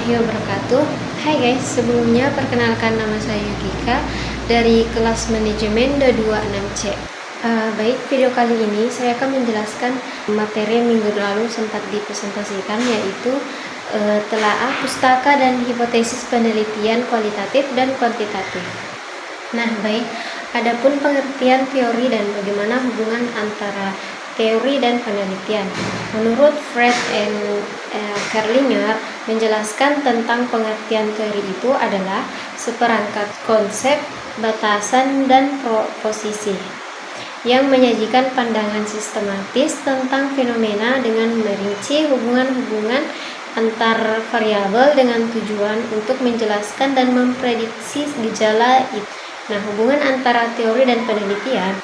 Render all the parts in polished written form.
warahmatullahi wabarakatuh. Hai guys, sebelumnya perkenalkan nama saya Yukika dari kelas manajemen D26C. Baik, video kali ini saya akan menjelaskan materi yang minggu lalu sempat dipresentasikan, yaitu telaah pustaka dan hipotesis penelitian kualitatif dan kuantitatif. Nah, baik, adapun pengertian teori dan bagaimana hubungan antara teori dan penelitian. Menurut Fred and Kerlinger menjelaskan tentang pengertian teori itu adalah seperangkat konsep, batasan, dan proposisi yang menyajikan pandangan sistematis tentang fenomena dengan merinci hubungan-hubungan antar variabel dengan tujuan untuk menjelaskan dan memprediksi gejala itu. Nah, hubungan antara teori dan penelitian.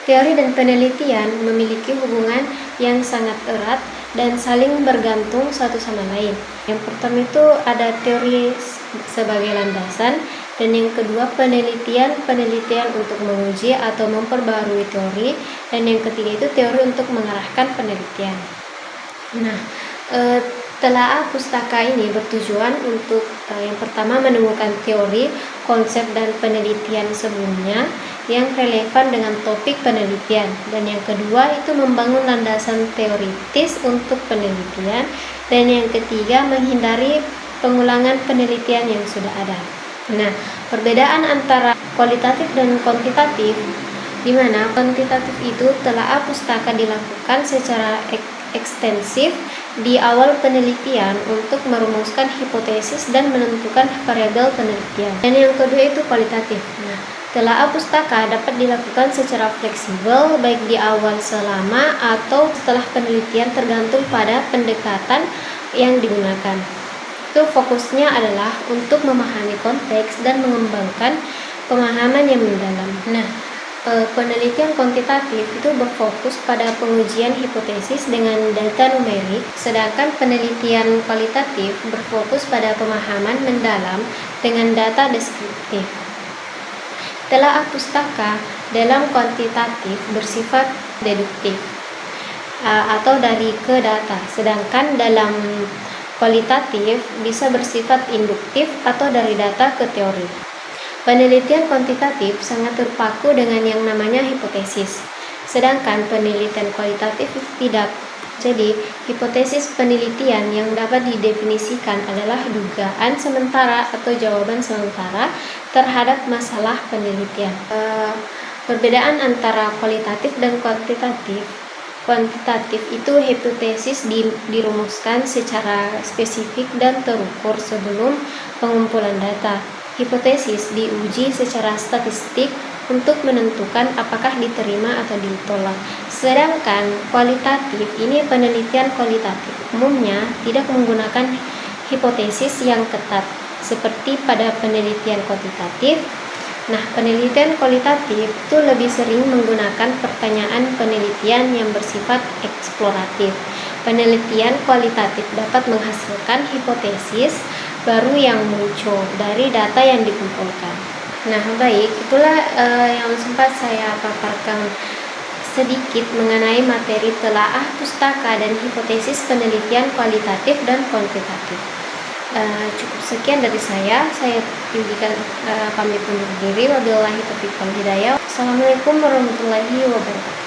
Teori dan penelitian memiliki hubungan yang sangat erat dan saling bergantung satu sama lain. Yang pertama itu ada teori sebagai landasan, dan yang kedua penelitian untuk menguji atau memperbarui teori, dan yang ketiga itu teori untuk mengarahkan penelitian. Nah, telaah pustaka ini bertujuan untuk yang pertama menemukan teori, konsep, dan penelitian sebelumnya yang relevan dengan topik penelitian, dan yang kedua itu membangun landasan teoritis untuk penelitian, dan yang ketiga menghindari pengulangan penelitian yang sudah ada. Nah, perbedaan antara kualitatif dan kuantitatif, di mana kuantitatif itu telaah pustaka dilakukan secara ekstensif di awal penelitian untuk merumuskan hipotesis dan menentukan variabel penelitian. Dan yang kedua itu kualitatif. Nah, telaah pustaka dapat dilakukan secara fleksibel baik di awal, selama, atau setelah penelitian tergantung pada pendekatan yang digunakan. Itu fokusnya adalah untuk memahami konteks dan mengembangkan pemahaman yang mendalam. Nah, penelitian kuantitatif itu berfokus pada pengujian hipotesis dengan data numerik, sedangkan penelitian kualitatif berfokus pada pemahaman mendalam dengan data deskriptif. Telaah pustaka dalam kuantitatif bersifat deduktif atau dari ke data, sedangkan dalam kualitatif bisa bersifat induktif atau dari data ke teori. Penelitian kuantitatif sangat terpaku dengan yang namanya hipotesis, sedangkan penelitian kualitatif tidak. Jadi, hipotesis penelitian yang dapat didefinisikan adalah dugaan sementara atau jawaban sementara terhadap masalah penelitian. Perbedaan antara kualitatif dan kuantitatif. Kuantitatif itu hipotesis dirumuskan secara spesifik dan terukur sebelum pengumpulan data. Hipotesis diuji secara statistik untuk menentukan apakah diterima atau ditolak. Sedangkan kualitatif ini penelitian kualitatif umumnya tidak menggunakan hipotesis yang ketat seperti pada penelitian kuantitatif. Nah, penelitian kualitatif itu lebih sering menggunakan pertanyaan penelitian yang bersifat eksploratif. Penelitian kualitatif dapat menghasilkan hipotesis baru yang muncul dari data yang dikumpulkan. Nah, baik, itulah yang sempat saya paparkan sedikit mengenai materi telaah pustaka dan hipotesis penelitian kualitatif dan kuantitatif. Cukup sekian dari saya Yudika pamit undur diri. Wabillahi taufiq wal hidayah. Assalamualaikum warahmatullahi wabarakatuh.